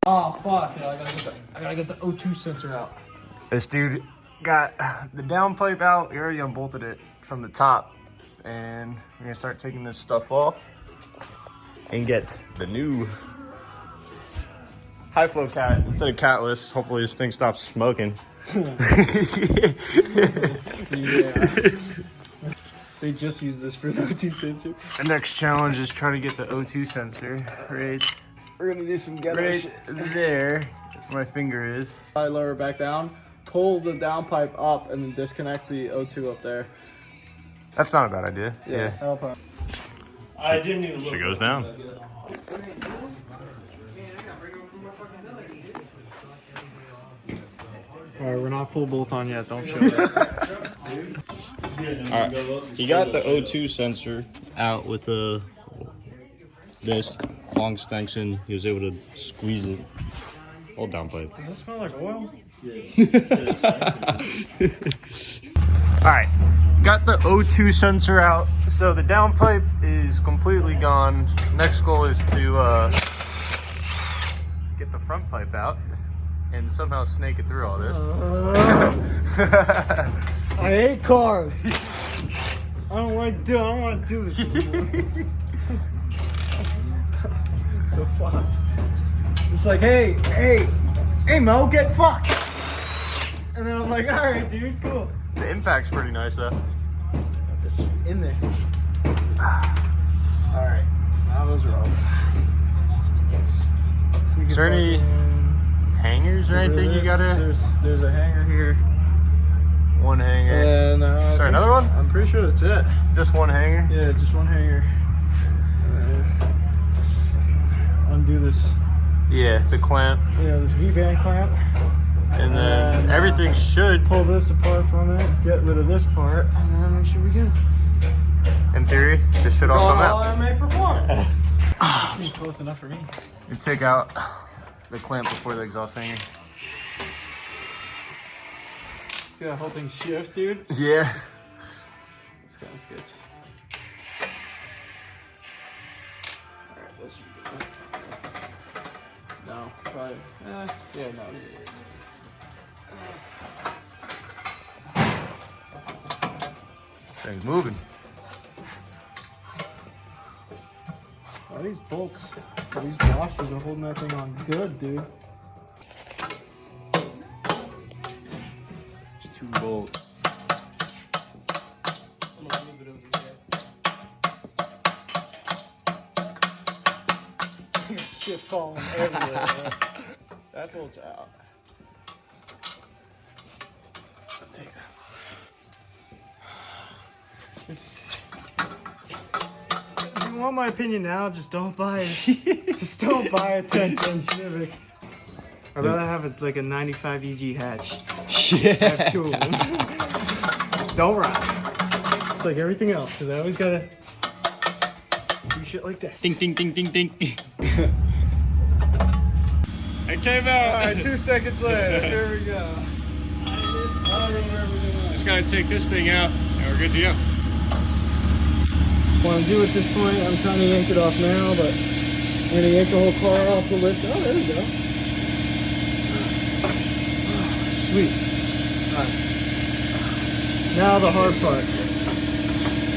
Oh fuck! I gotta get the O2 sensor out. This dude got the downpipe out. We already unbolted it from the top, and we're gonna start taking this stuff off and get the new high flow cat instead of catless. Hopefully this thing stops smoking. Yeah. They just use this for an O2 sensor. The next challenge is trying to get the O2 sensor right. We're gonna do some ghetto Right shit. there, where my finger is. I lower it back down, pull the downpipe up, and then disconnect the O2 up there. That's not a bad idea. Yeah. I didn't even look. She goes down. Alright, we're not full bolt on yet, don't show that. Alright, he got the O2 sensor out with this long extension. He was able to squeeze it. All downpipe. Does that smell like oil? Alright, got the O2 sensor out. So the downpipe is completely gone. Next goal is to get the front pipe out and somehow snake it through all this. I hate cars. I don't want to do this anymore. So fucked. It's like, hey, Mo, get fucked. And then I'm like, all right, dude, cool. The impact's pretty nice though. In there. All right, so now those are off. Is there any hangers or anything you gotta? There's a hanger here. One hanger. And is there another one? I'm pretty sure that's it. Just one hanger? Yeah, just one hanger. Undo this. Yeah, the clamp. Yeah, this V-band clamp. And then everything should, Pull this apart from it, get rid of this part, and then we should be good. in theory, this should all come out. MAPerformance. That seems close enough for me. You take out the clamp before the exhaust hanger. See that whole thing shift, dude? Yeah. It's kind of sketchy. Alright, let's do it. No, probably. Yeah, no. Thing's moving. Oh, these bolts, these washers are holding that thing on good, dude. There's 2 bolts. Shit falling everywhere. That bolt's out. I'll take that one. If you want my opinion now, just don't buy it. Just don't buy a 1010 Civic. I'd rather have like a 95 EG hatch. Yeah. I have 2 of them. Don't rock. It's like everything else, because I always gotta do shit like this. Ding, ding, ding, ding, ding. It came out. Alright, 2 seconds later. Here we go. I don't remember everything. Just gotta take this thing out, and we're good to go. What I'm doing at this point, I'm trying to yank it off now, but I'm gonna yank the whole car off the lift. Oh, there we go. Sweet. Alright. Now the hard part.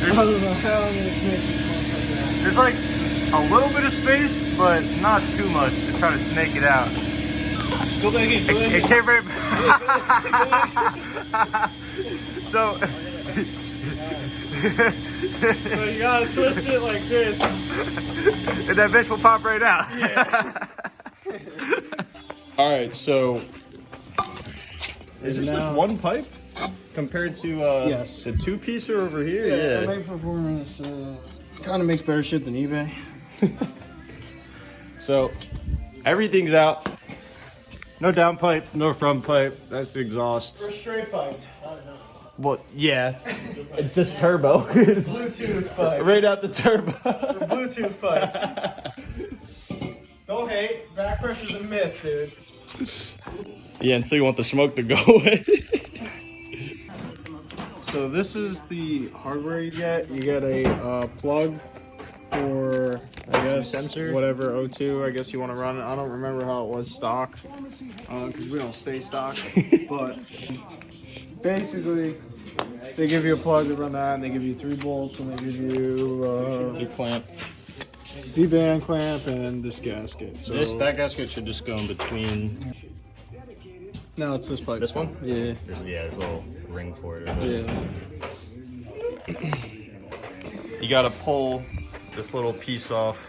I don't know how I'm gonna snake this motherfucker out. There's like a little bit of space, but not too much to try to snake it out. Go back in. It came right So So you gotta twist it like this. and that bitch will pop right out. Yeah. Alright, so is this now- just one pipe compared to Yes. the 2-piecer over here? Yeah, MAPerformance kind of makes better shit than eBay. So everything's out. No downpipe, no front pipe. That's the exhaust. We're straight piped. Well, yeah, it's just turbo. Bluetooth pipe. Right out the turbo. Bluetooth pipes. Don't hate. Back pressure's a myth, dude. Yeah, until you want the smoke to go away. So this is the hardware you get. You get a plug for, I guess, sensor? whatever O2, I guess you want to run it. I don't remember how it was stock, because we don't stay stock. But basically, they give you a plug to run that, and they give you 3 bolts, and they give you Your clamp. V-band clamp and this gasket. So That gasket should just go in between. no, it's this pipe. This one? Yeah. There's a little ring for it. Yeah. You gotta pull this little piece off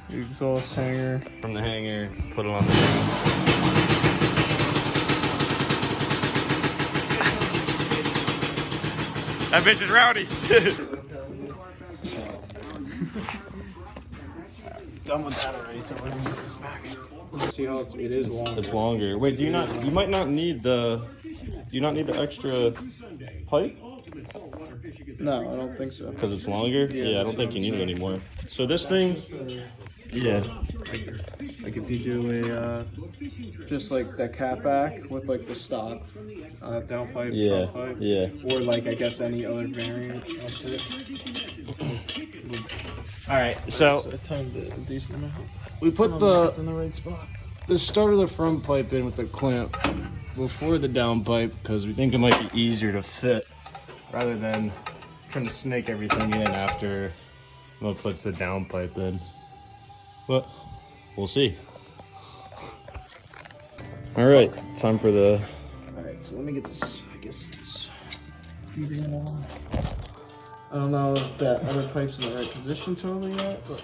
The exhaust hanger. from the hanger, put it on the That bitch is rowdy. Done with that already, so we're gonna get this back. See how it is long. It's longer. Wait, you might not need the extra pipe? No, I don't think so. Because it's longer? Yeah, I don't think you need it anymore. So this thing, yeah. Like if you do a, just like the cat back with like the stock downpipe, Yeah, front pipe, yeah. or like I guess any other variant of it. All right, so I timed it a decent amount. we put It's in the right spot. the start of the front pipe in with the clamp before the down pipe because we think it might be easier to fit rather than trying to snake everything in after Mo puts the down pipe in. But we'll see. All right, time for the. Alright, so let me get this, I guess this. I don't know if that other pipe's in the right position totally yet, but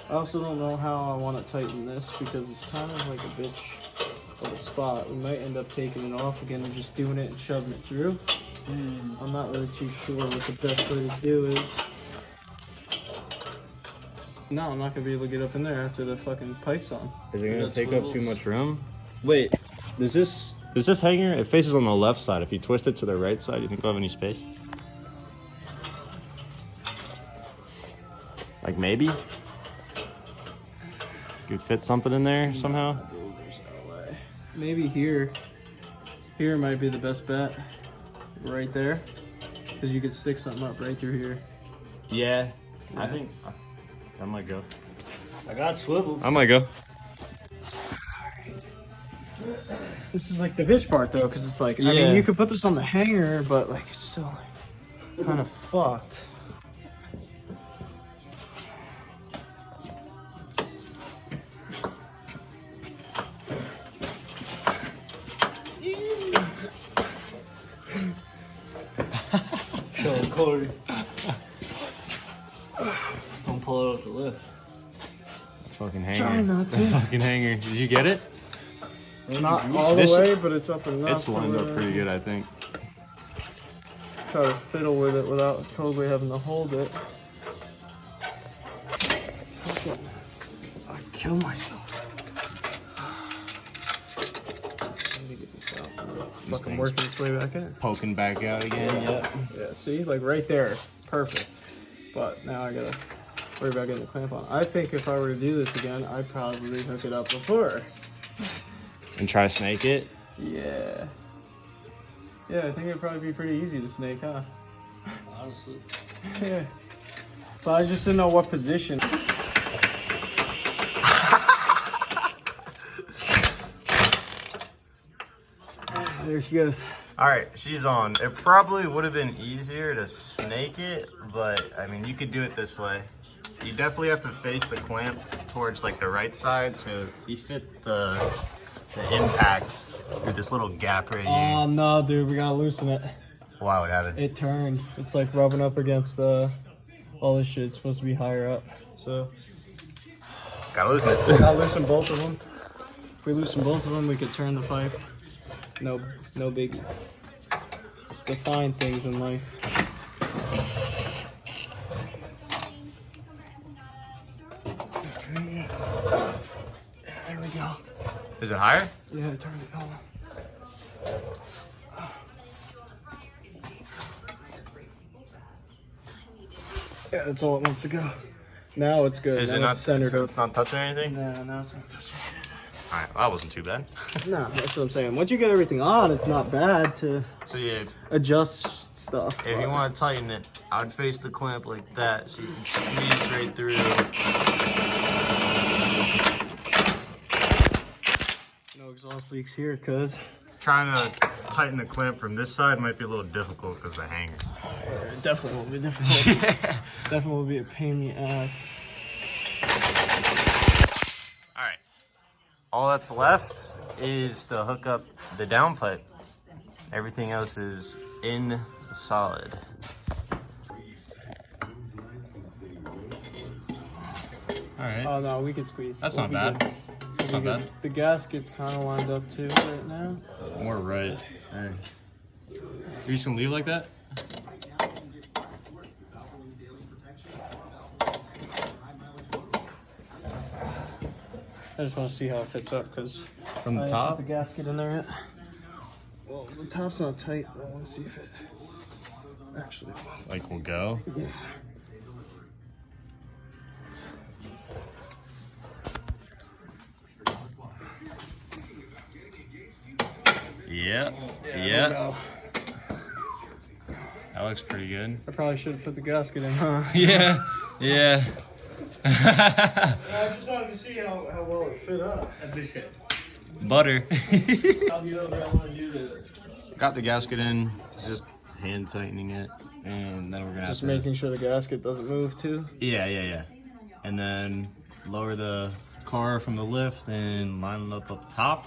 I also don't know how I want to tighten this because it's kind of like a bitch of a spot. We might end up taking it off again and just doing it and shoving it through. I'm not really too sure what the best way to do is. No, I'm not gonna be able to get up in there after the fucking pipe's on. Is it gonna take up too much room? Wait, does this hanger? It faces on the left side. If you twist it to the right side, you think we'll have any space? Like maybe? Could fit something in there somehow? There's no way. Maybe here. Here might be the best bet. Right there. Because you could stick something up right through here. Yeah, I think I might go. I got swivels. I might go. This is like the bitch part though, because it's like, I Yeah. mean, you could put this on the hanger, but like it's still like, kind of fucked. Chilling Corey. Don't pull it off the lift. Fucking hanger. Try not to. The fucking hanger. Did you get it? Not all the This- way, but it's up enough. It's lined up pretty good, I think. Try to fiddle with it without totally having to hold it. Fucking, I'd kill myself. Let me get this out. It's fucking working its way back in. Poking back out again. Yep. Yeah, see? Like right there. Perfect. But now I gotta worry about getting the clamp on. I think if I were to do this again, I'd probably hook it up before. And try to snake it. Yeah. Yeah, I think it'd probably be pretty easy to snake, huh? Honestly. Yeah. But I just didn't know what position. There she goes. All right, she's on. It probably would have been easier to snake it, but I mean, you could do it this way. You definitely have to face the clamp towards like the right side, so you fit the impact through this little gap right here. Oh no, dude, we gotta loosen it. Wow, what happened? It turned. It's like rubbing up against all this shit. It's supposed to be higher up. So Gotta loosen we it. gotta loosen both of them. If we loosen both of them, we could turn the pipe. No biggie. It's the fine things in life. There we go. Is it higher? Yeah, turn it on. Yeah, that's all it wants to go. Now it's good. Is now it not it's centered so up. it's not touching anything? No, now it's not touching. All right, well, that wasn't too bad. No, that's what I'm saying. Once you get everything on, it's not bad to So yeah, adjust stuff. if you want to tighten it, I would face the clamp like that so you can squeeze right through. No exhaust leaks here, cuz. Trying to tighten the clamp from this side might be a little difficult because of the hanger. It definitely will be difficult. Yeah. Definitely will be a pain in the ass. All right. All that's left is to hook up the downpipe. Everything else is in solid. All right. Oh no, we can squeeze. That's We'll not be bad. good. That's We'll not be bad. good. The gasket's kind of lined up too right now. More right. All right. Are you just gonna leave it like that? I just want to see how it fits up because From the I top? haven't put the gasket in there yet. Well, the top's not tight. But I want to see if it actually. Like we'll go. Yeah. Yeah. There Yeah. we go. That looks pretty good. I probably should have put the gasket in, huh? Yeah. Yeah. I just wanted to see how well it fit up. I appreciate it. Butter. I'll be over. I want to do the. Got the gasket in, just hand tightening it, and then we're gonna Just have to, making sure the gasket doesn't move too. yeah, and then lower the car from the lift and line it up top.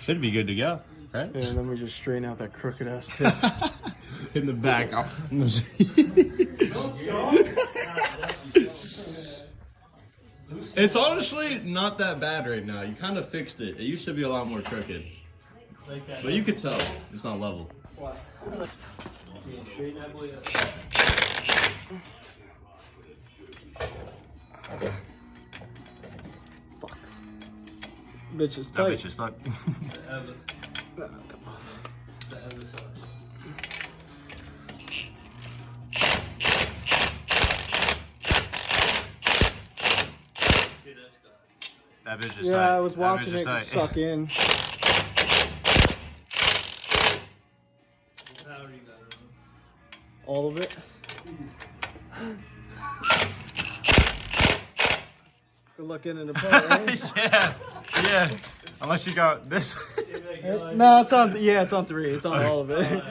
Should be good to go, right? Yeah, and then we just straighten out that crooked ass tip. In the back. It's honestly not that bad right now. You kind of fixed it. It used to be a lot more crooked, Like that. but you could tell it's not level. Yeah, straighten that boy up. Fuck. Bitch is That tight. bitch is stuck. The other, Nah, come on. the other side. Okay, that's got it. That bitch is tight. Yeah, I was That watching bitch is it tight. suck in. What power you got it on? All of it. Good luck getting it apart, right? yeah. Unless you got this. No, it's on. Yeah, it's on 3. It's on all of it.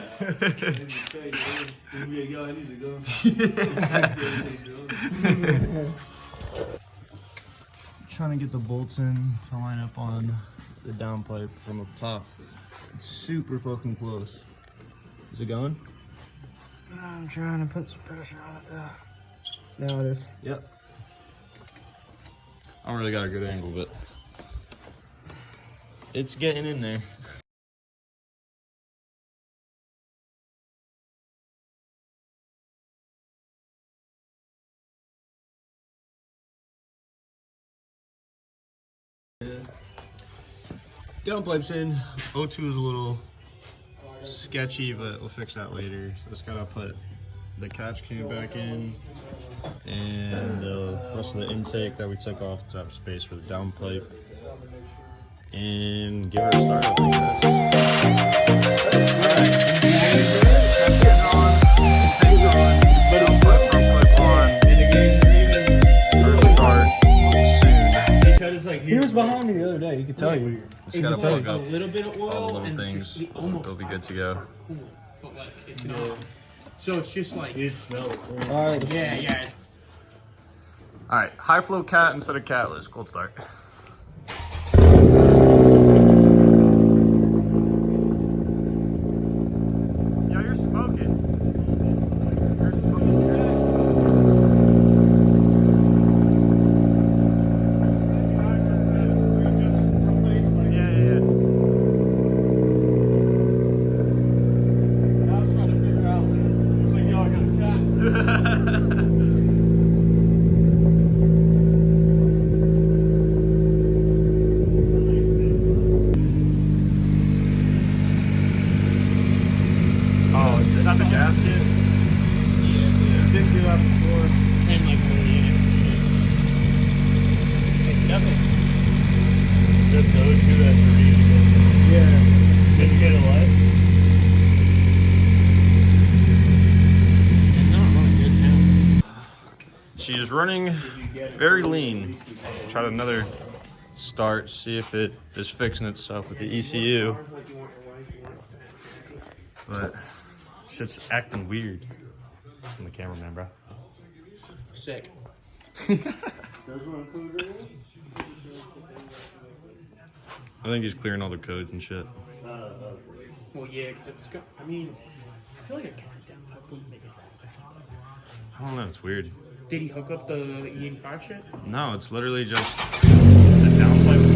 Trying to get the bolts in to line up on the downpipe from up top. It's super fucking close. Is it going? I'm trying to put some pressure on it though. Now it is. Yep. I don't really got a good angle, but it's getting in there. Downpipe's in. O2 is a little sketchy, but we'll fix that later. So just gotta put the catch can back in and the rest of the intake that we took off to have space for the downpipe and give her a start up like He was behind me the other day. You could tell you. Just gotta plug A up little bit of oil all the little and things. just almost. It'll be good to go. But like it's not. So it's just like it smells. All right. Yeah. All right, high flow cat instead of catless. Cold start. Yo, you're smoking. You're smoking. Yeah. I was trying to figure out. It's like, yo, I got a cat. Oh, is that the gasket? Yeah. Didn't do that before. And like really in it. It's definitely. Just those two that's ready to go. Yeah. Let's get a light. It's not running good now. She is running very lean. Tried another start, see if it is fixing itself with the ECU. But shit's acting weird. I'm the cameraman, bro. Sick. I think he's clearing all the codes and shit. Well, yeah, because if it's got, I mean, I feel like a cat downpipe wouldn't make it that bad. I don't know, it's weird. Did he hook up the E85 shit? No, it's literally just the downpipe.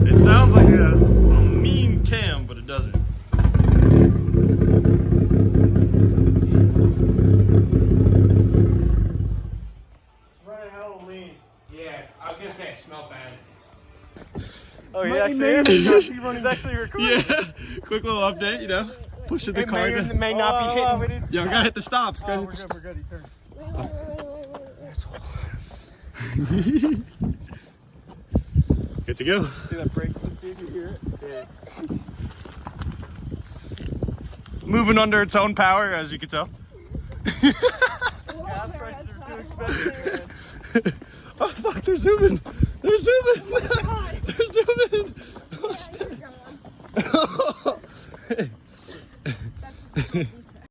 It sounds like it has a mean cam, but it doesn't. Running hella lean. Yeah, I was gonna say it smelled bad. Oh, he actually is. He's actually recording. Yeah, quick little update, you know. Pushing the car. May not be hitting. Yo, we gotta hit the stop. Oh, we're good, we're good. He turned. Good to go. See that brake? See if you hear it? Yeah. Moving under its own power, as you can tell. Gas prices are too expensive, man. Oh fuck, they're zooming. They're zooming.